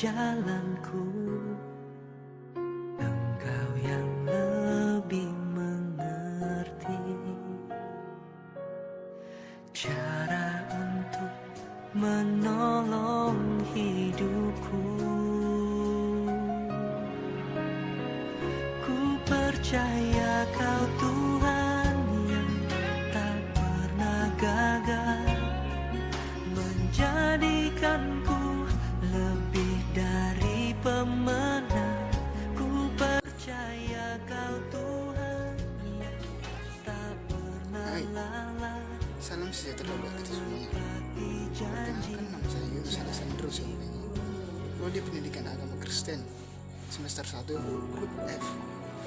jalanku, Engkau yang lebih mengerti cara untuk menolong hidupku. Ku percaya Kau Tuhan yang tak pernah gagal menjadikanku lebih dari pemenang. Ku percaya Kau Tuhan yang tak pernah lalai. Salam sejahtera buat kita semuanya. Perkenalkan, nama saya Yunus Alessandro Silvino, Prodi Pendidikan Agama Kristen, semester 1, Grup F,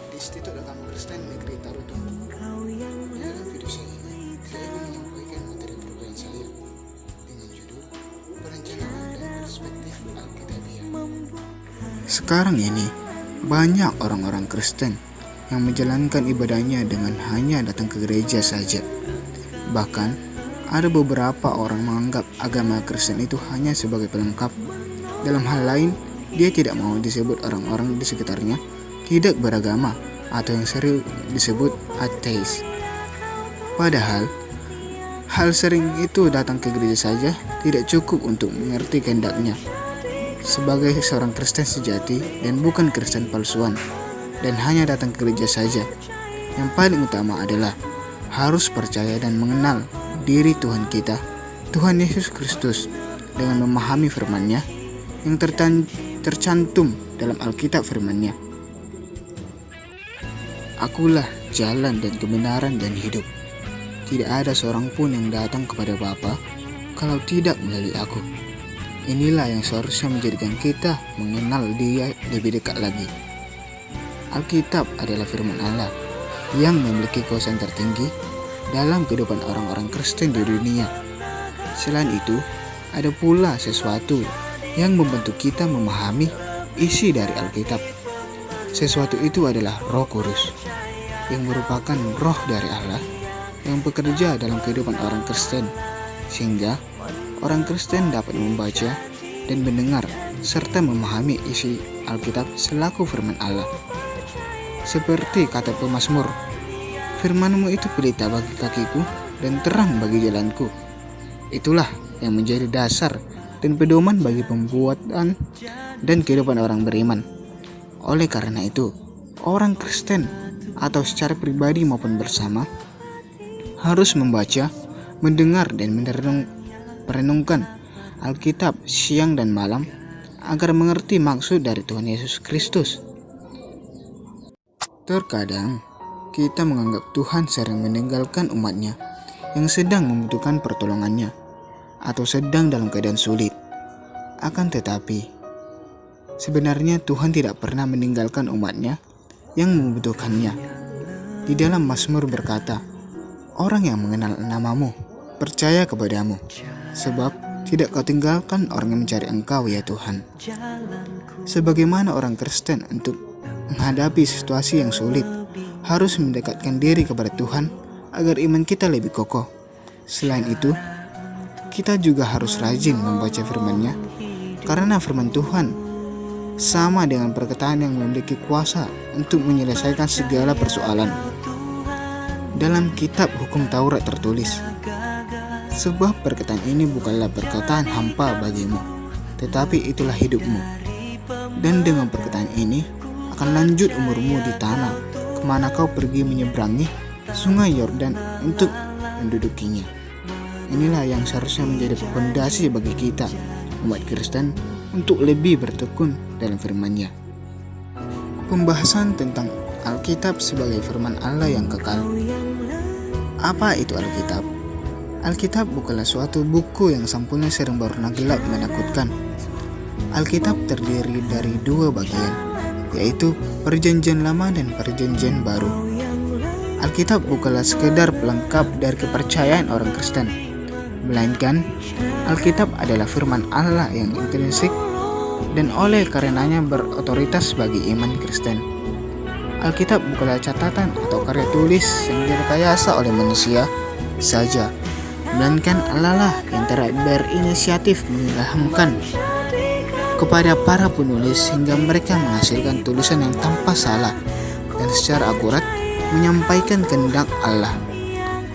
di Institut Agama Kristen Negeri Tarutung. Dalam video saya ini, saya akan menyampaikan materi program saya dengan judul Perencanaan dan Perspektif Alkitabiah. Sekarang ini, banyak orang-orang Kristen yang menjalankan ibadahnya dengan hanya datang ke gereja saja. Bahkan, ada beberapa orang menganggap agama Kristen itu hanya sebagai pelengkap. Dalam hal lain, dia tidak mau disebut orang-orang di sekitarnya tidak beragama atau yang sering disebut ateis. Padahal, hal sering itu datang ke gereja saja tidak cukup untuk mengerti kehendaknya. Sebagai seorang Kristen sejati dan bukan Kristen palsuan, dan hanya datang ke gereja saja, yang paling utama adalah harus percaya dan mengenal diri Tuhan kita, Tuhan Yesus Kristus, dengan memahami firman-Nya yang tercantum dalam Alkitab firman-Nya. Akulah jalan dan kebenaran dan hidup. Tidak ada seorang pun yang datang kepada Bapa kalau tidak melalui aku. Inilah yang seharusnya menjadikan kita mengenal Dia lebih dekat lagi. Alkitab adalah firman Allah yang memiliki kuasa tertinggi dalam kehidupan orang-orang Kristen di dunia. Selain itu, ada pula sesuatu yang membantu kita memahami isi dari Alkitab. Sesuatu itu adalah Roh Kudus, yang merupakan roh dari Allah yang bekerja dalam kehidupan orang Kristen, sehingga orang Kristen dapat membaca dan mendengar serta memahami isi Alkitab selaku firman Allah. Seperti kata pemazmur, firman-Mu itu pelita bagi kakiku dan terang bagi jalanku. Itulah yang menjadi dasar dan pedoman bagi pembuatan dan kehidupan orang beriman. Oleh karena itu, orang Kristen atau secara pribadi maupun bersama harus membaca, mendengar dan merenungkan Alkitab siang dan malam agar mengerti maksud dari Tuhan Yesus Kristus. Terkadang kita menganggap Tuhan sering meninggalkan umatnya yang sedang membutuhkan pertolongannya atau sedang dalam keadaan sulit. Akan tetapi, sebenarnya Tuhan tidak pernah meninggalkan umatnya yang membutuhkannya. Di dalam Mazmur berkata, orang yang mengenal namamu percaya kepadamu, sebab tidak kau tinggalkan orang yang mencari engkau ya Tuhan. Sebagaimana orang Kristen untuk menghadapi situasi yang sulit, harus mendekatkan diri kepada Tuhan agar iman kita lebih kokoh. Selain itu, kita juga harus rajin membaca firman-Nya, karena firman Tuhan sama dengan perkataan yang memiliki kuasa untuk menyelesaikan segala persoalan. Dalam kitab hukum Taurat tertulis, sebab perkataan ini bukanlah perkataan hampa bagimu, tetapi itulah hidupmu. Dan dengan perkataan ini akan lanjut umurmu di tanah kemana kau pergi menyeberangi sungai Yordan untuk mendudukinya. Inilah yang seharusnya menjadi pondasi bagi kita, umat Kristen, untuk lebih bertekun dalam firman-Nya. Pembahasan tentang Alkitab sebagai firman Allah yang kekal. Apa itu Alkitab? Alkitab bukanlah suatu buku yang sampulnya sering berwarna gelap menakutkan. Alkitab terdiri dari dua bagian, yaitu Perjanjian Lama dan Perjanjian Baru. Alkitab bukanlah sekedar pelengkap dari kepercayaan orang Kristen, melainkan Alkitab adalah firman Allah yang intrinsik dan oleh karenanya berotoritas bagi iman Kristen. Alkitab bukanlah catatan atau karya tulis yang direkayasa oleh manusia saja, melainkan Allah lah yang berinisiatif mengilhamkan kepada para penulis hingga mereka menghasilkan tulisan yang tanpa salah dan secara akurat menyampaikan kehendak Allah.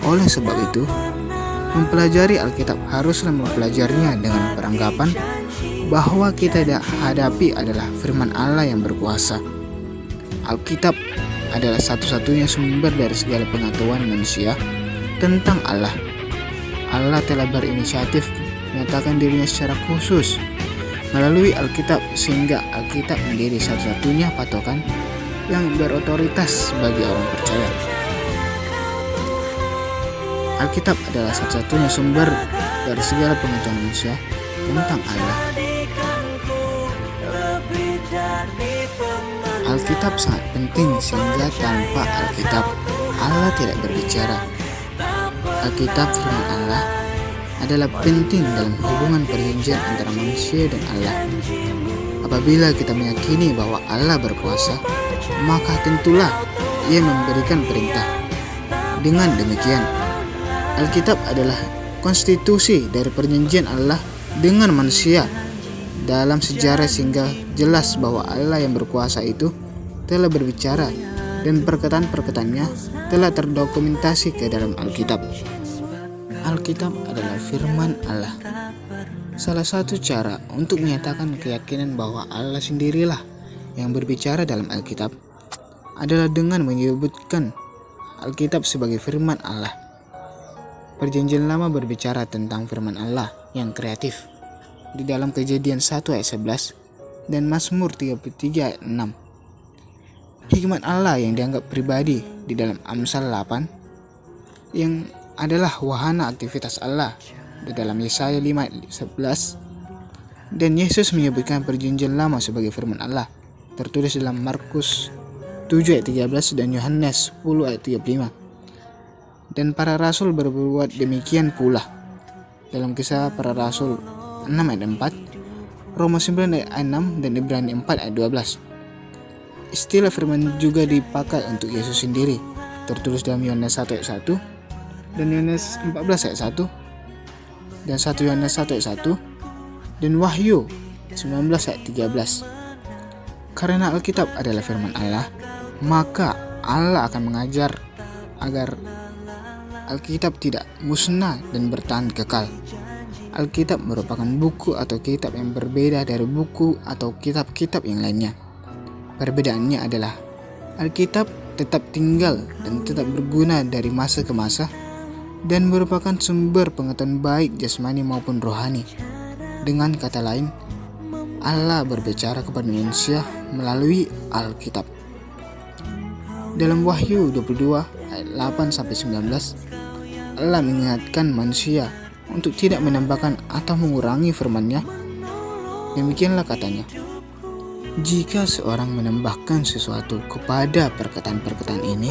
Oleh sebab itu, mempelajari Alkitab haruslah mempelajarinya dengan beranggapan bahwa kita hadapi adalah firman Allah yang berkuasa. Alkitab adalah satu-satunya sumber dari segala pengetahuan manusia tentang Allah. Allah telah berinisiatif menyatakan dirinya secara khusus melalui Alkitab, sehingga Alkitab menjadi satu-satunya patokan yang berotoritas bagi orang percaya. Alkitab adalah satu-satunya sumber dari segala pengetahuan manusia tentang Allah. Alkitab sangat penting sehingga tanpa Alkitab Allah tidak berbicara. Alkitab firman Allah adalah penting dalam hubungan perjanjian antara manusia dan Allah. Apabila kita meyakini bahwa Allah berkuasa, maka tentulah Ia memberikan perintah. Dengan demikian, Alkitab adalah konstitusi dari perjanjian Allah dengan manusia dalam sejarah, sehingga jelas bahwa Allah yang berkuasa itu telah berbicara dan perkataan-perkataannya telah terdokumentasi ke dalam Alkitab. Alkitab adalah firman Allah. Salah satu cara untuk menyatakan keyakinan bahwa Allah sendirilah yang berbicara dalam Alkitab adalah dengan menyebutkan Alkitab sebagai firman Allah. Perjanjian Lama berbicara tentang firman Allah yang kreatif di dalam Kejadian 1 ayat 11 dan Mazmur 33 ayat 6. Hikmat Allah yang dianggap pribadi di dalam Amsal 8 yang adalah wahana aktivitas Allah di dalam Yesaya 5 ayat 11, dan Yesus menyebutkan perjanjian lama sebagai firman Allah tertulis dalam Markus 7 ayat 13 dan Yohanes 10 ayat 35. Dan para rasul berbuat demikian pula dalam Kisah Para Rasul 6 ayat 4, Roma 9 ayat 6 dan Ibrani 4 ayat 12. Istilah firman juga dipakai untuk Yesus sendiri, tertulis dalam Yohanes 1 ayat 1 dan Yohanes 14 ayat 1 dan 1 Yohanes 1 ayat 1 dan Wahyu 19 ayat 13. Karena Alkitab adalah firman Allah, maka Allah akan mengajar agar Alkitab tidak musnah dan bertahan kekal. Alkitab merupakan buku atau kitab yang berbeda dari buku atau kitab-kitab yang lainnya. Perbedaannya adalah Alkitab tetap tinggal dan tetap berguna dari masa ke masa dan merupakan sumber pengetahuan baik jasmani maupun rohani. Dengan kata lain, Allah berbicara kepada manusia melalui Alkitab. Dalam Wahyu 22 ayat 8-19, Allah mengingatkan manusia untuk tidak menambahkan atau mengurangi firman-Nya. Demikianlah katanya, jika seorang menambahkan sesuatu kepada perkataan-perkataan ini,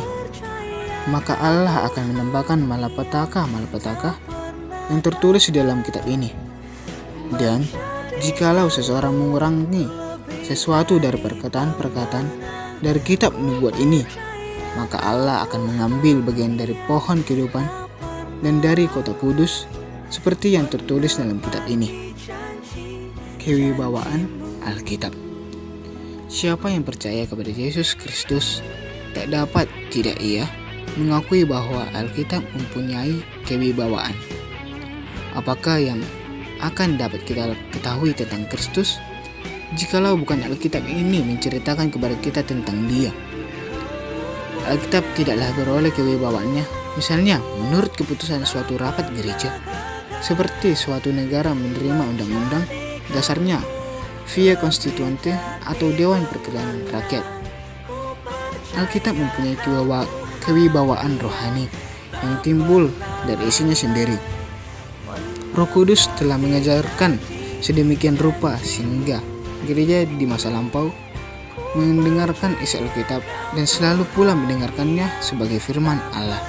maka Allah akan menambahkan malapetaka-malapetaka yang tertulis di dalam kitab ini. Dan jikalau seseorang mengurangi sesuatu dari perkataan-perkataan dari kitab nubuat ini, maka Allah akan mengambil bagian dari pohon kehidupan dan dari kota kudus seperti yang tertulis dalam kitab ini. Kewibawaan Alkitab. Siapa yang percaya kepada Yesus Kristus tak dapat tidak ia mengakui bahwa Alkitab mempunyai kewibawaan. Apakah yang akan dapat kita ketahui tentang Kristus jikalau bukan Alkitab ini menceritakan kepada kita tentang Dia? Alkitab tidaklah beroleh kewibawaannya, misalnya menurut keputusan suatu rapat gereja, seperti suatu negara menerima undang-undang dasarnya via konstituante atau Dewan Perwakilan Rakyat. Alkitab mempunyai kewibawaan rohani yang timbul dari isinya sendiri. Roh Kudus telah mengajarkan sedemikian rupa sehingga gereja di masa lampau mendengarkan isi Alkitab dan selalu pula mendengarkannya sebagai firman Allah.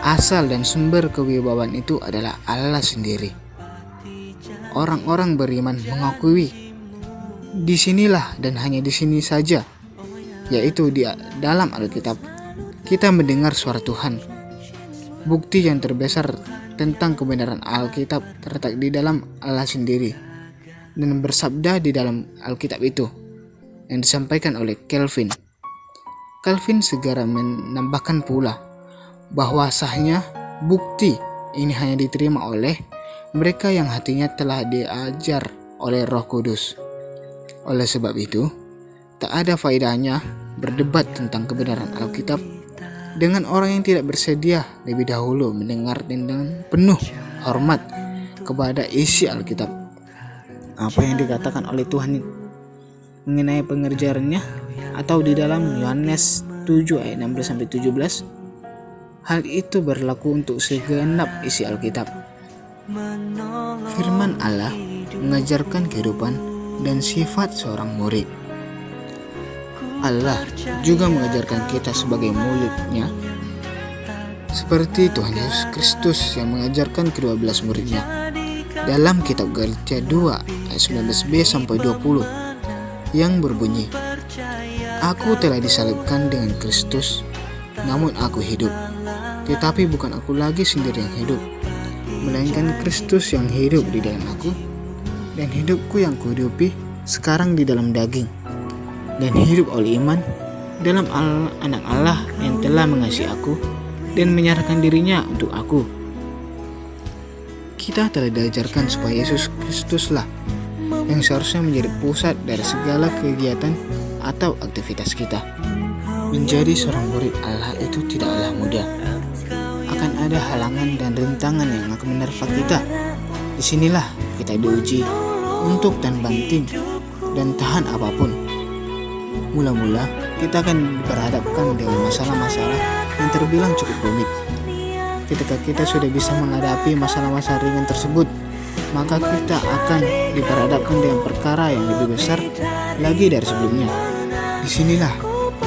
Asal dan sumber kewibawaan itu adalah Allah sendiri. Orang-orang beriman mengakui disinilah dan hanya di sini saja, yaitu di dalam Alkitab, kita mendengar suara Tuhan. Bukti yang terbesar tentang kebenaran Alkitab terletak di dalam Allah sendiri. dan bersabda di dalam Alkitab itu yang disampaikan oleh Calvin. Calvin segera menambahkan pula bahwa sahnya bukti ini hanya diterima oleh mereka yang hatinya telah diajar oleh Roh Kudus. Oleh sebab itu, tak ada faedahnya berdebat tentang kebenaran Alkitab dengan orang yang tidak bersedia lebih dahulu mendengar dengan penuh hormat kepada isi Alkitab. Apa yang dikatakan oleh Tuhan mengenai pengerjaannya atau di dalam Yohanes 7 ayat 16-17, hal itu berlaku untuk segenap isi Alkitab. Firman Allah mengajarkan kehidupan dan sifat seorang murid. Allah juga mengajarkan kita sebagai muridnya, seperti Tuhan Yesus Kristus yang mengajarkan ke-12 muridnya dalam kitab Galatia 2 ayat 19b-20 yang berbunyi, "Aku telah disalibkan dengan Kristus, namun aku hidup. Tetapi bukan aku lagi sendiri yang hidup, melainkan Kristus yang hidup di dalam aku. Dan hidupku yang kuhidupi sekarang di dalam daging, dan hidup oleh iman dalam Anak Allah yang telah mengasihi aku dan menyerahkan dirinya untuk aku." Kita telah diajarkan supaya Yesus Kristuslah yang seharusnya menjadi pusat dari segala kegiatan atau aktivitas kita. Menjadi seorang murid Allah itu tidaklah mudah. Akan ada halangan dan rintangan yang akan menerpa kita. Disinilah kita diuji untuk tahan banting dan tahan apapun. Mula-mula kita akan berhadapkan dengan masalah-masalah yang terbilang cukup rumit. Ketika kita sudah bisa menghadapi masalah-masalah ringan tersebut, maka kita akan diperhadapkan dengan perkara yang lebih besar lagi dari sebelumnya. Disinilah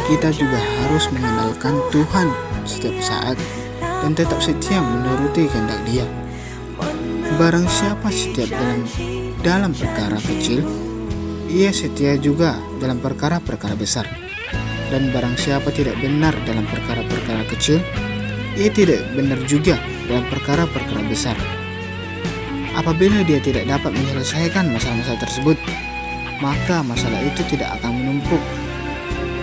kita juga harus mengandalkan Tuhan setiap saat dan tetap setia menuruti kehendak Dia. Barang siapa setia dalam perkara kecil, ia setia juga dalam perkara-perkara besar. Dan barang siapa tidak benar dalam perkara-perkara kecil, ia tidak benar juga dalam perkara-perkara besar. Apabila dia tidak dapat menyelesaikan masalah-masalah tersebut, maka masalah itu tidak akan menumpuk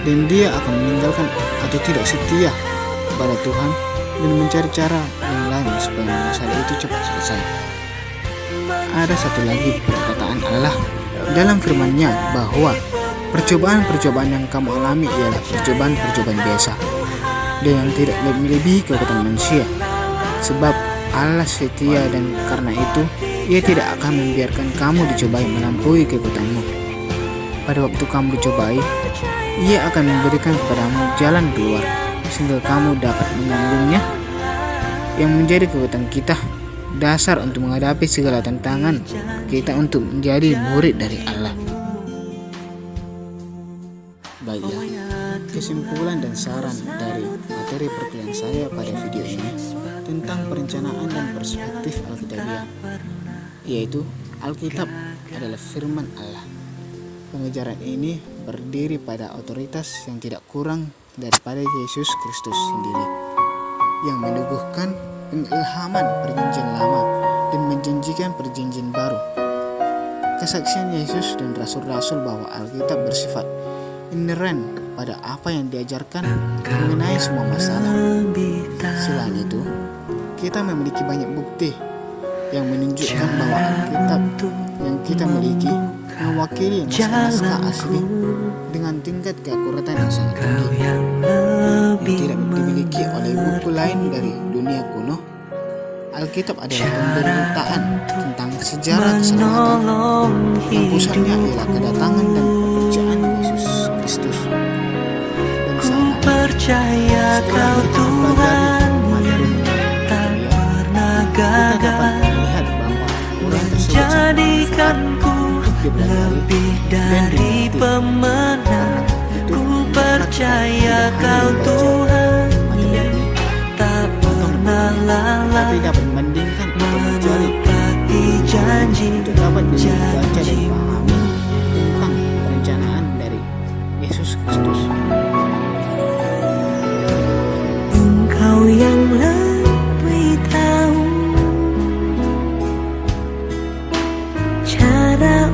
dan dia akan meninggalkan atau tidak setia kepada Tuhan dan mencari cara yang lain supaya masalah itu cepat selesai. Ada satu lagi perkataan Allah dalam firman-Nya bahwa percobaan-percobaan yang kamu alami ialah percobaan-percobaan biasa dan yang tidak melebihi kekuatan manusia. Sebab Allah setia dan karena itu Ia tidak akan membiarkan kamu dicobai melampaui kekuatanmu. Pada waktu kamu dicobai, Ia akan memberikan kepadamu jalan keluar sehingga kamu dapat mengambilnya, yang menjadi kekuatan kita, dasar untuk menghadapi segala tantangan kita untuk menjadi murid dari Allah. Baiklah, kesimpulan dan saran dari materi perkuliahan saya pada video ini tentang perencanaan dan perspektif Alkitabiah, yaitu Alkitab adalah firman Allah. Pengajaran ini berdiri pada otoritas yang tidak kurang daripada Yesus Kristus sendiri, yang meneguhkan pengilhaman perjanjian lama dan menjanjikan perjanjian baru. Kesaksian Yesus dan rasul-rasul bahwa Alkitab bersifat inheren pada apa yang diajarkan mengenai semua masalah. Selain itu, kita memiliki banyak bukti yang menunjukkan bahwa Alkitab yang kita miliki mewakili naskah asli dengan tingkat keakuratan yang sangat tinggi yang tidak dimiliki oleh buku lain dari dunia kuno. Alkitab adalah pemberitaan tentang sejarah keselamatan yang pusatnya ialah kedatangan dan pekerjaan Yesus Kristus. Dan saat percaya Kau Tuhan tak pernah gagal menjadikanku lebih dari pemenang. Ku percaya Kau Tuhan tak pernah lalai menepati janji tentang perencanaan dari Yesus Kristus. Engkau yang lebih tahu cara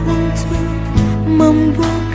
membuat